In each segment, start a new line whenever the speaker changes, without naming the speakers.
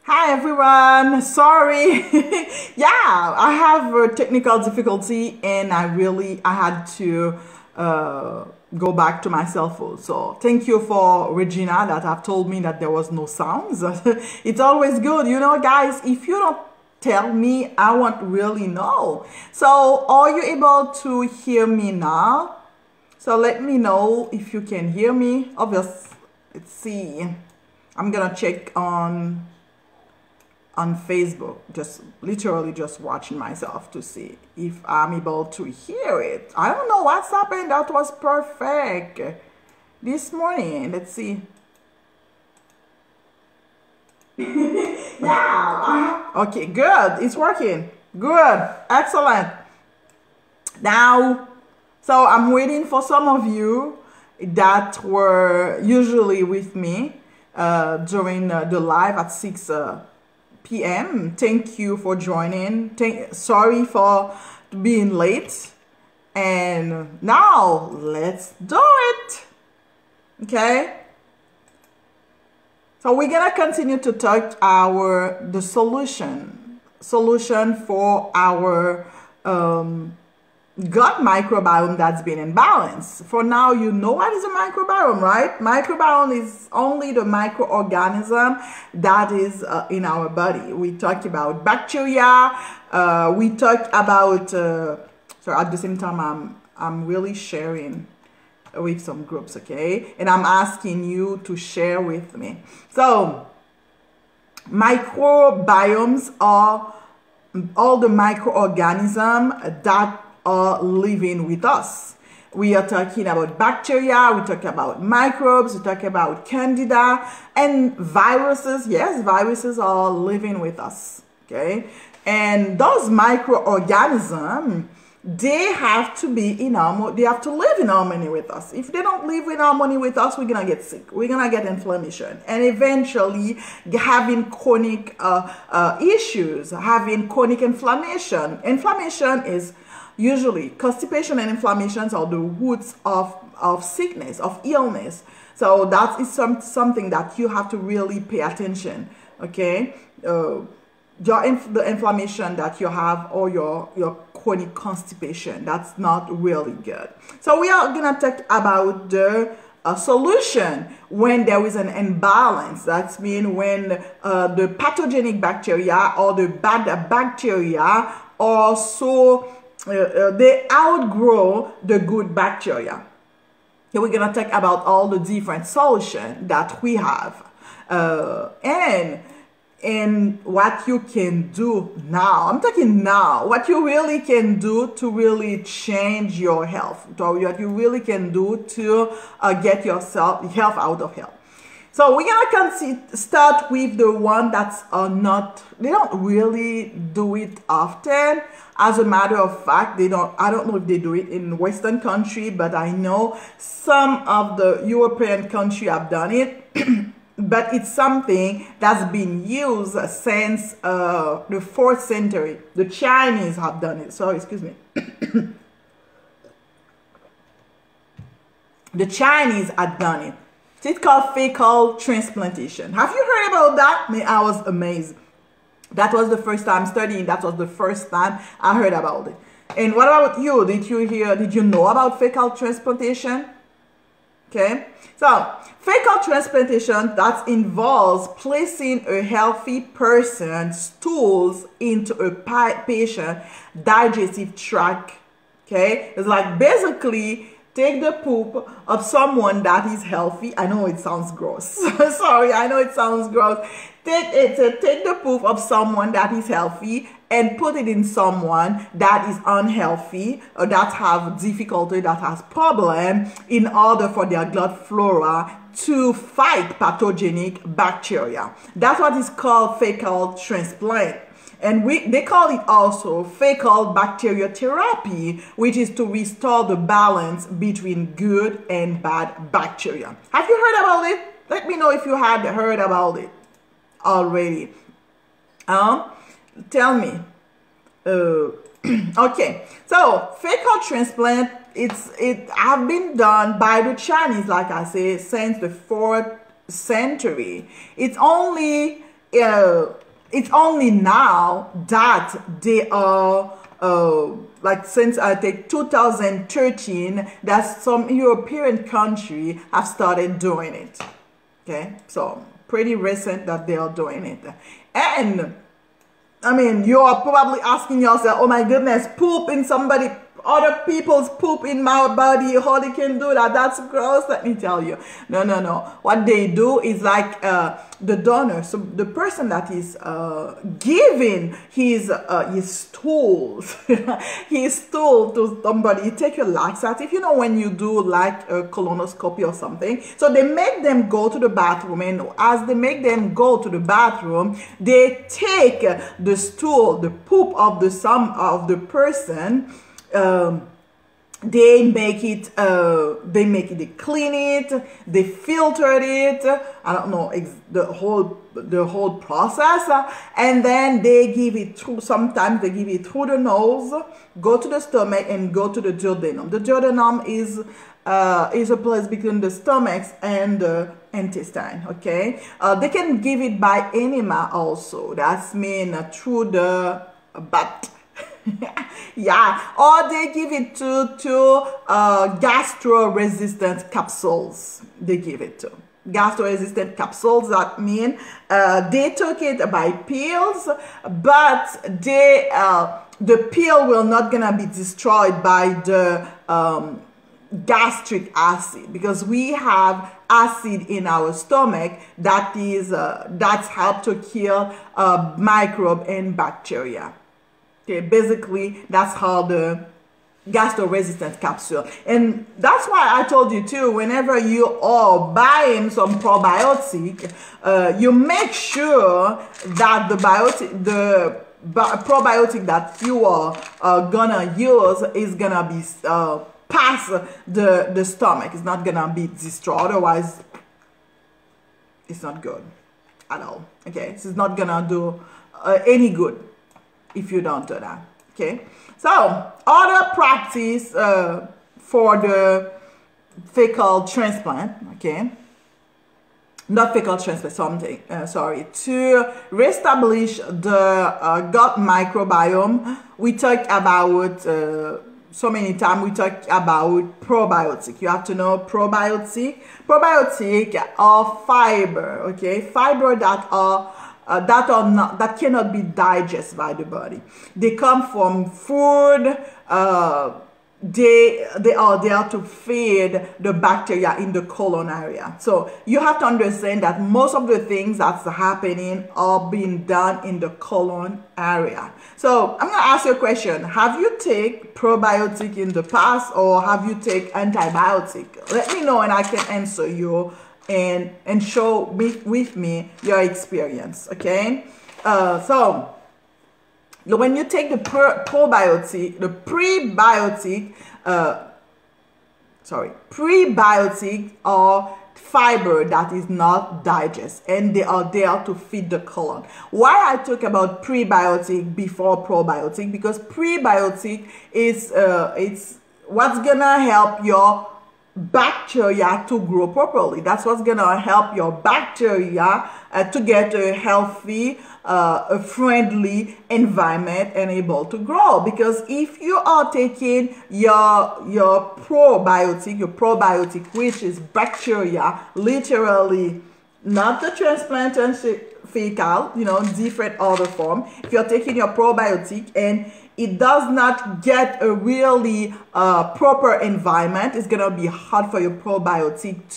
Hi everyone, sorry. Yeah, I have a technical difficulty and I had to go back to my cell phone. So thank you for Regina that have told me that there was no sounds. It's always good, you know, guys, if you don't tell me, I won't really know. So are you able to hear me now? So let me know if you can hear me. Obviously, let's see. I'm gonna check on Facebook, just literally just watching myself to see if I'm able to hear it. I don't know what's happened. That was perfect this morning. Let's see. Yeah. Okay, good. It's working. Good. Excellent. Now, so I'm waiting for some of you that were usually with me during the live at 6 p.m. Thank you for joining. Sorry for being late. And now let's do it. Okay. So we're gonna continue to talk the solution for our gut microbiome that's been in balance. For now, you know what is a microbiome, right? Microbiome is only the microorganism that is in our body. We talk about bacteria. We talk about. So at the same time, I'm really sharing with some groups, okay? And I'm asking you to share with me. So microbiomes are all the microorganisms that are living with us. We are talking about bacteria, we talk about microbes, we talk about candida and viruses. Yes, viruses are living with us, okay? And those microorganisms, they have to be they have to live in harmony with us. If they don't live in harmony with us, we're gonna get sick. We're gonna get inflammation, and eventually having chronic issues, having chronic inflammation. Inflammation is usually constipation and inflammations are the roots of sickness, of illness. So that is something that you have to really pay attention. Okay, the inflammation that you have, or your chronic constipation, that's not really good. So we are gonna talk about the solution when there is an imbalance. That's mean when the pathogenic bacteria or the bad bacteria are so they outgrow the good bacteria. So we're gonna talk about all the different solutions that we have, and what you can do now. I'm talking now, what you really can do to really change your health, what you really can do to get yourself health out of health. So we're gonna start with the one that's they don't really do it often. As a matter of fact, I don't know if they do it in Western country, but I know some of the European country have done it. But it's something that's been used since the 4th century. The Chinese have done it. Sorry, excuse me. The Chinese had done it. It's called fecal transplantation. Have you heard about that? I was amazed. That was the first time studying. That was the first time I heard about it. And what about you? Did you know about fecal transplantation? Okay. So fecal transplantation, that involves placing a healthy person's stools into a patient digestive tract. Okay. It's like basically take the poop of someone that is healthy. I know it sounds gross. Sorry, I know it sounds gross. Take the poop of someone that is healthy and put it in someone that is unhealthy, or that have difficulty, that has problem, in order for their blood flora to fight pathogenic bacteria. That's what is called fecal transplant. And they call it also fecal bacteriotherapy, which is to restore the balance between good and bad bacteria. Have you heard about it? Let me know if you had heard about it already. Tell me. Okay, so fecal transplant, it have been done by the Chinese, like I say, since the 4th century. It's only it's only now that they are like since I think 2013 that some European country have started doing it. Okay, so pretty recent that they are doing it. And I mean, you are probably asking yourself, oh my goodness, poop in somebody, other people's poop in my body, how they can do that? That's gross. Let me tell you. No. What they do is like the donor, so the person that is giving his stools, his stool to somebody, take your laxative. You know, when you do like a colonoscopy or something, so they make them go to the bathroom, and as they make them go to the bathroom, they take the stool, the poop of the person. They make it, they clean it, they filtered it, I don't know, the whole process, and then they give it through, sometimes they give it through the nose, go to the stomach, and go to the duodenum. The duodenum is a place between the stomach and the intestine, okay? They can give it by enema also, that's mean through the butt. Yeah, or they give it to gastro-resistant capsules. They give it to gastro-resistant capsules. That mean they took it by pills, but they the pill will not gonna be destroyed by the gastric acid, because we have acid in our stomach that is that's help to kill microbe and bacteria. Okay, basically, that's how the gastro-resistant capsule. And that's why I told you too, whenever you are buying some probiotic, you make sure that the probiotic that you are gonna use is gonna be past the stomach. It's not gonna be destroyed, otherwise it's not good at all. Okay, this is not gonna do any good if you don't do that. Okay, so other practice for the fecal transplant, okay, not fecal transplant, something, sorry, to reestablish the gut microbiome. We talk about so many times, we talk about probiotic. You have to know probiotic. Probiotic are fiber, okay, fiber that are that cannot be digested by the body. They come from food. They are there to feed the bacteria in the colon area. So you have to understand that most of the things that's happening are being done in the colon area. So I'm gonna ask you a question. Have you taken probiotic in the past, or have you taken antibiotic? Let me know and I can answer you and show with me your experience. Okay, so when you take the probiotic, the pre-biotic are fiber that is not digest, and they are there to feed the colon. Why I talk about prebiotic before probiotic? Because prebiotic is it's what's gonna help your bacteria to grow properly. That's what's gonna help your bacteria to get a healthy, a friendly environment and able to grow. Because if you are taking your probiotic, which is bacteria, literally not the transplant and fecal, you know, different other form. If you're taking your probiotic and it does not get a really proper environment, it's gonna be hard for your probiotic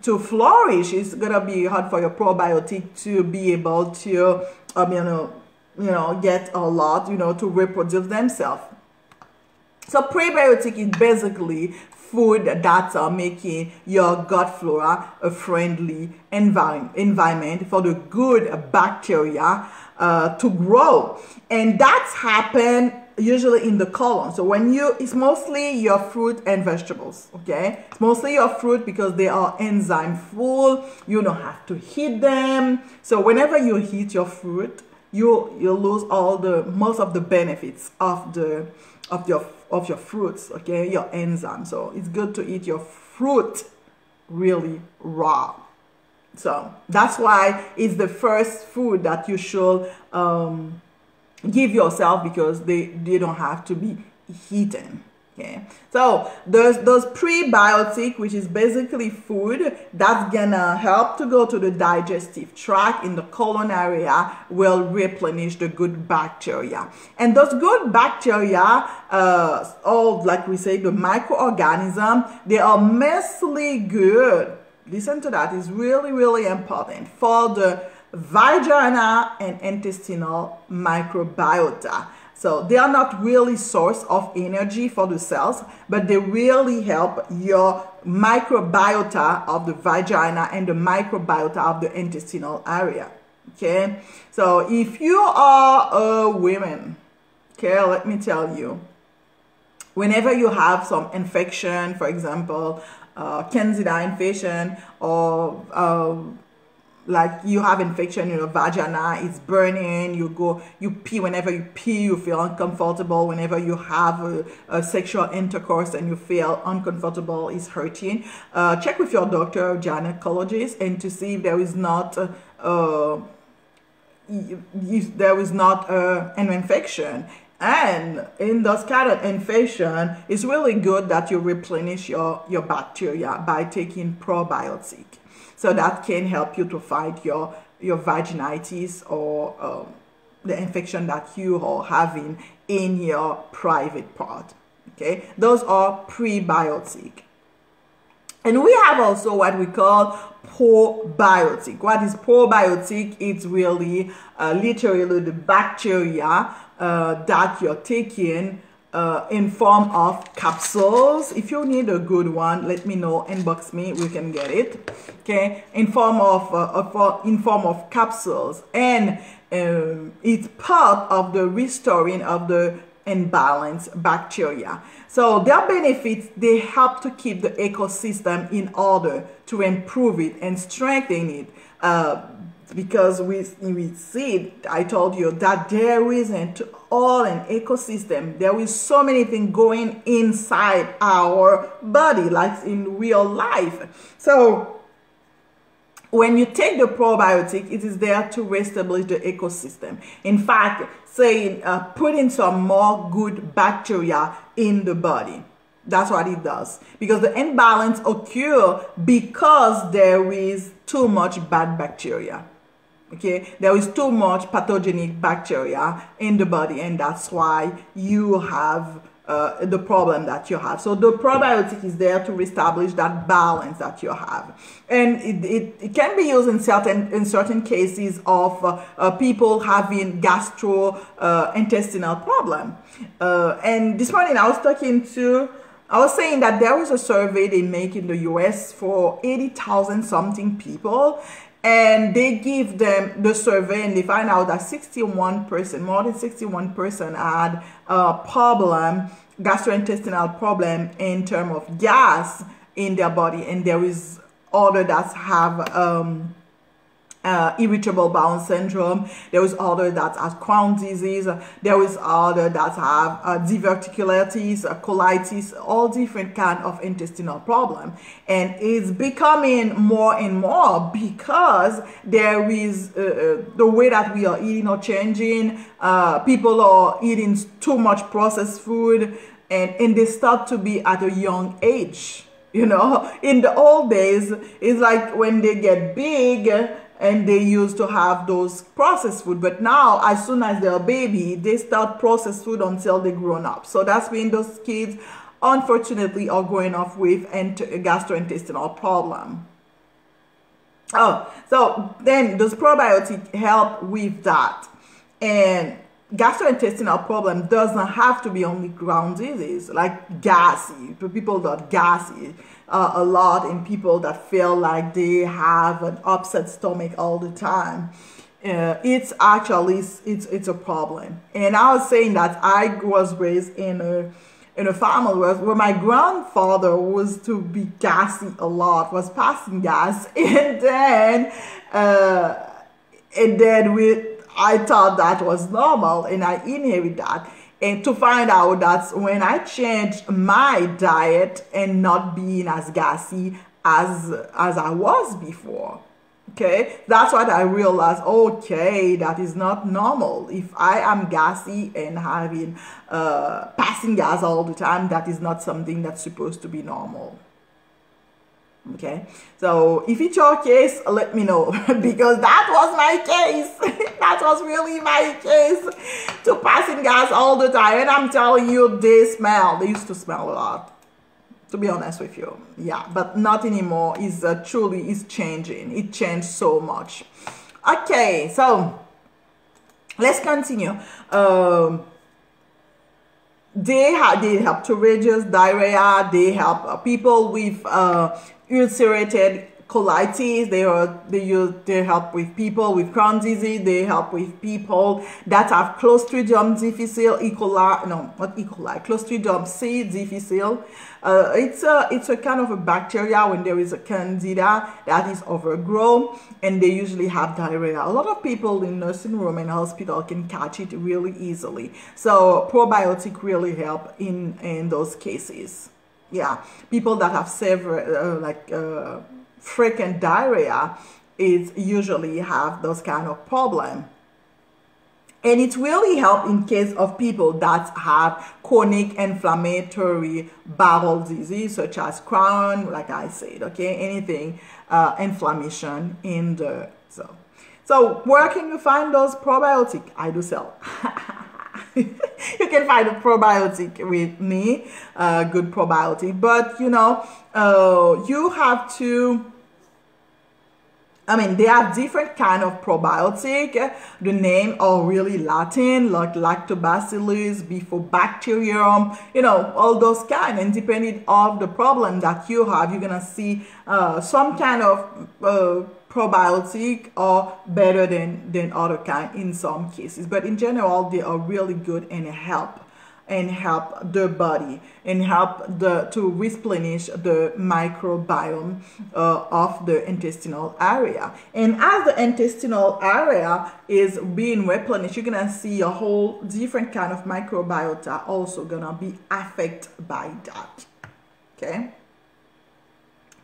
to flourish. It's gonna be hard for your probiotic to be able to you know get a lot, you know, to reproduce themselves. So prebiotic is basically food that are making your gut flora a friendly environment for the good bacteria to grow. And that's happen usually in the colon. So when it's mostly your fruit and vegetables, okay? It's mostly your fruit because they are enzyme full. You don't have to heat them. So whenever you heat your fruit, you lose most of the benefits of your fruits, okay, your enzymes. So it's good to eat your fruit really raw. So that's why it's the first food that you should give yourself, because they don't have to be eaten. Okay, so those prebiotic, which is basically food that's gonna help to go to the digestive tract in the colon area, will replenish the good bacteria. And those good bacteria, all like we say, the microorganisms, they are mostly good. Listen to that, it's really, really important for the vagina and intestinal microbiota. So they are not really source of energy for the cells, but they really help your microbiota of the vagina and the microbiota of the intestinal area. Okay, so if you are a woman, okay, let me tell you, whenever you have some infection, for example, candida infection, or like you have infection in your vagina, it's burning, you pee, whenever you pee you feel uncomfortable, whenever you have a sexual intercourse and you feel uncomfortable, it's hurting, check with your doctor or gynecologist, and to see if there is not an infection. And in those kind of infection, it's really good that you replenish your bacteria by taking probiotic. So that can help you to fight your vaginitis, or the infection that you are having in your private part. Okay, those are prebiotic. And we have also what we call probiotic. What is probiotic? It's really literally the bacteria that you're taking in form of capsules. If you need a good one, let me know, inbox me, we can get it. Okay, in form of capsules, and it's part of the restoring of the imbalanced bacteria. So their benefits, they help to keep the ecosystem in order, to improve it and strengthen it. Because we see, I told you that there isn't all an ecosystem. There is so many things going inside our body, like in real life. So when you take the probiotic, it is there to reestablish the ecosystem. In fact, saying putting some more good bacteria in the body. That's what it does. Because the imbalance occurs because there is too much bad bacteria. Okay, there is too much pathogenic bacteria in the body, and that's why you have the problem that you have. So the probiotic is there to reestablish that balance that you have, and it can be used in certain cases of people having gastrointestinal problem. And this morning I was saying that there was a survey they make in the US for 80,000 something people. And they give them the survey, and they find out that 61%, more than 61% had a problem, gastrointestinal problem in terms of gas in their body. And there is other that have irritable bowel syndrome. There is other that have Crohn's disease. There is other that have diverticulitis, colitis, all different kind of intestinal problem. And it's becoming more and more because there is the way that we are eating are changing. People are eating too much processed food, and they start to be at a young age. You know, in the old days, it's like when they get big, and they used to have those processed food. But now, as soon as they're a baby, they start processed food until they grown up. So that's when those kids, unfortunately, are growing up with gastrointestinal problem. Oh, so then those probiotics help with that. And gastrointestinal problem doesn't have to be only Crohn's disease, like gassy. People that gassy a lot, and people that feel like they have an upset stomach all the time. It's actually it's a problem. And I was saying that I was raised in a family where my grandfather was to be gassy a lot, was passing gas, and then I thought that was normal, and I inherited that. And to find out that when I changed my diet and not being as gassy as I was before, Okay, that's what I realized. Okay, that is not normal. If I am gassy and having passing gas all the time, that is not something that's supposed to be normal. Okay, so if it's your case, let me know, because that was my case. That was really my case, to passing gas all the time. And I'm telling you, they used to smell a lot, to be honest with you. Yeah, but not anymore. Is truly is changing. It changed so much. Okay, so let's continue. They help to reduce diarrhea. They help people with ulcerated colitis. They help with people with Crohn's disease. They help with people that have Clostridium difficile, Clostridium C difficile. It's a kind of a bacteria when there is a candida that is overgrown, and they usually have diarrhea. A lot of people in nursing room and hospital can catch it really easily. So probiotic really help in those cases. Yeah, people that have severe frequent diarrhea is usually have those kind of problem. And it really helps in case of people that have chronic inflammatory bowel disease, such as Crohn, like I said, okay, anything inflammation in the so where can you find those probiotic? I do sell. You can find a probiotic with me, good probiotic, but you know, you have to, I mean, they have different kind of probiotic. The name are really Latin, like lactobacillus, bifidobacterium, you know, all those kind. And depending on the problem that you have, you're gonna see some kind of probiotic are better than other kind in some cases. But in general, they are really good and help the body and help to replenish the microbiome of the intestinal area. And as the intestinal area is being replenished, you're gonna see a whole different kind of microbiota also gonna be affected by that. Okay.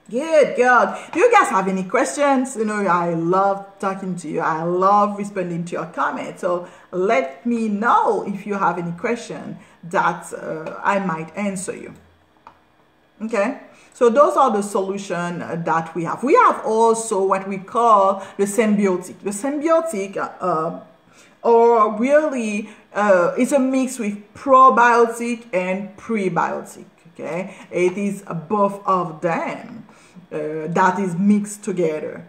Good. Do you guys have any questions? You know, I love talking to you. I love responding to your comments. So let me know if you have any question that I might answer you. Okay. So those are the solutions that we have. We have also what we call the symbiotic. The symbiotic or really it's a mix with probiotic and prebiotic. Okay. It is both of them. That is mixed together,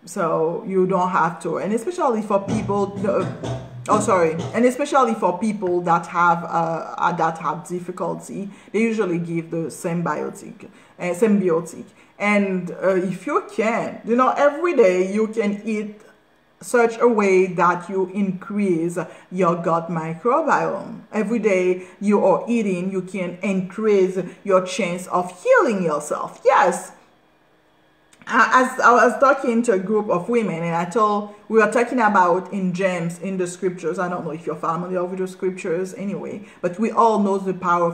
so you don't have to, and especially for people and especially for people that have difficulty, they usually give the symbiotic and if you can, you know, every day you can eat such a way that you increase your gut microbiome. Every day you are eating, you can increase your chance of healing yourself. Yes. As I was talking to a group of women, and we were talking about in James, in the scriptures. I don't know if you're familiar with the scriptures anyway, but we all know the power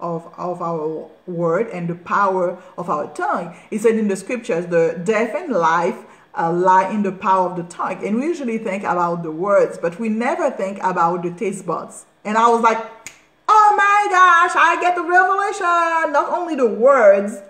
of our word and the power of our tongue. It said in the scriptures, the death and life lie in the power of the tongue. And we usually think about the words, but we never think about the taste buds. And I was like, oh my gosh, I get the revelation. Not only the words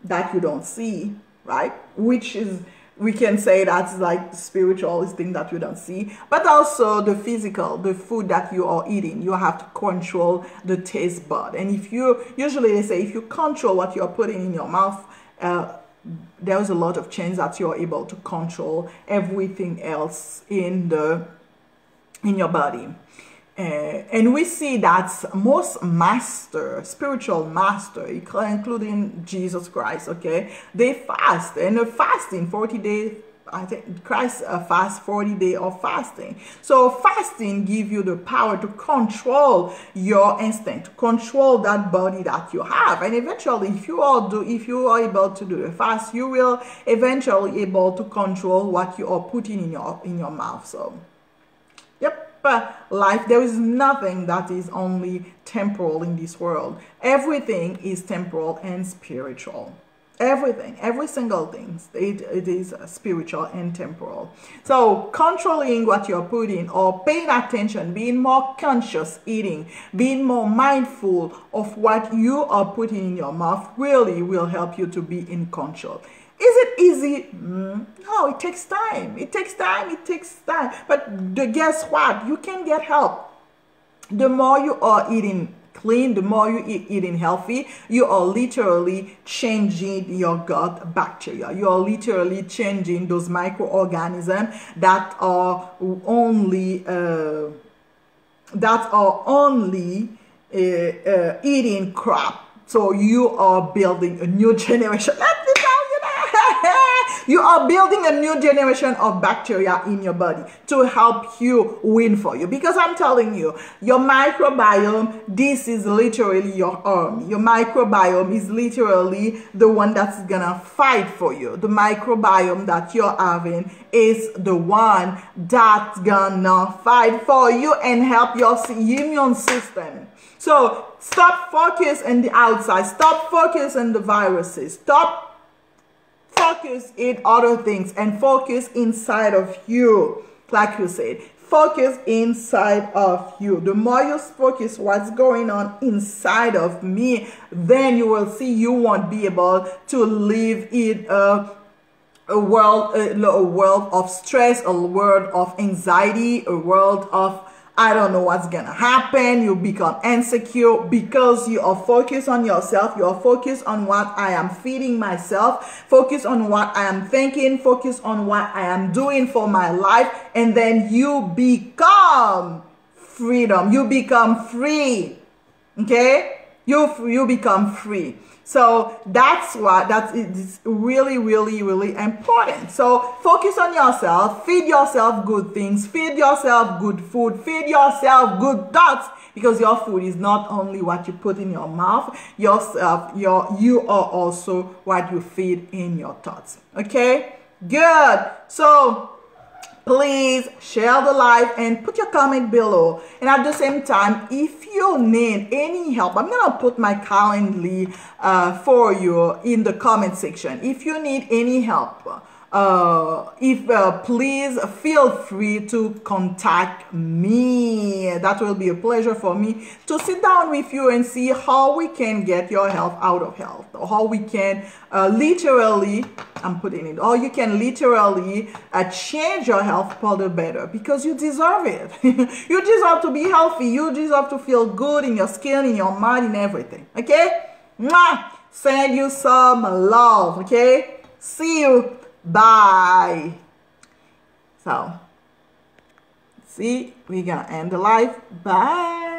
that you don't see, right? Which is, we can say that's like spiritual, is thing that you don't see, but also the physical, the food that you are eating. You have to control the taste bud. And if you, usually they say, if you control what you're putting in your mouth, there's a lot of chance that you're able to control everything else in your body. And we see that most spiritual master, including Jesus Christ, okay, they fast, and the fasting 40 days. I think Christ fast 40 days of fasting. So fasting gives you the power to control your instinct, to control that body that you have, and eventually, if you are able to do the fast, you will eventually able to control what you are putting in your mouth. So, yep. Life, there is nothing that is only temporal in this world. Everything is temporal and spiritual. Everything, every single thing, it is spiritual and temporal. So controlling what you're putting, or paying attention, being more conscious eating, being more mindful of what you are putting in your mouth really will help you to be in control. Is it easy? No, it takes time. It takes time. It takes time. But guess what? You can get help. The more you are eating clean, the more you eating healthy, you are literally changing your gut bacteria. You are literally changing those microorganisms that are only eating crap. So you are building a new generation. Let me tell you that. You are building a new generation of bacteria in your body to help you win for you. Because I'm telling you, your microbiome, this is literally your army. Your microbiome is literally the one that's gonna fight for you. The microbiome that you're having is the one that's gonna fight for you and help your immune system. So stop focus on the outside. Stop focus on the viruses. Stop focus in other things and focus inside of you. Like you said, focus inside of you. The more you focus what's going on inside of me, then you will see you won't be able to live in a world of stress, a world of anxiety, a world of I don't know what's gonna happen. You become insecure because you are focused on yourself. You are focused on what I am feeding myself, focus on what I am thinking, focus on what I am doing for my life, and then you become freedom. You become free. Okay? You become free. So that's it's really, really, really important. So focus on yourself, feed yourself good things, feed yourself good food, feed yourself good thoughts, because your food is not only what you put in your mouth, you are also what you feed in your thoughts. Okay? Good. So please share the live and put your comment below. And at the same time, if you need any help, I'm gonna put my Calendly for you in the comment section. If you need any help, please feel free to contact me. That will be a pleasure for me to sit down with you and see how we can get your health out of health, or how we can literally, I'm putting it, or you can literally change your health for the better, because you deserve it. You deserve to be healthy. You deserve to feel good in your skin, in your mind, in everything. Okay? Mwah! Send you some love. Okay? See you. Bye. So, see, we're gonna end the live. Bye.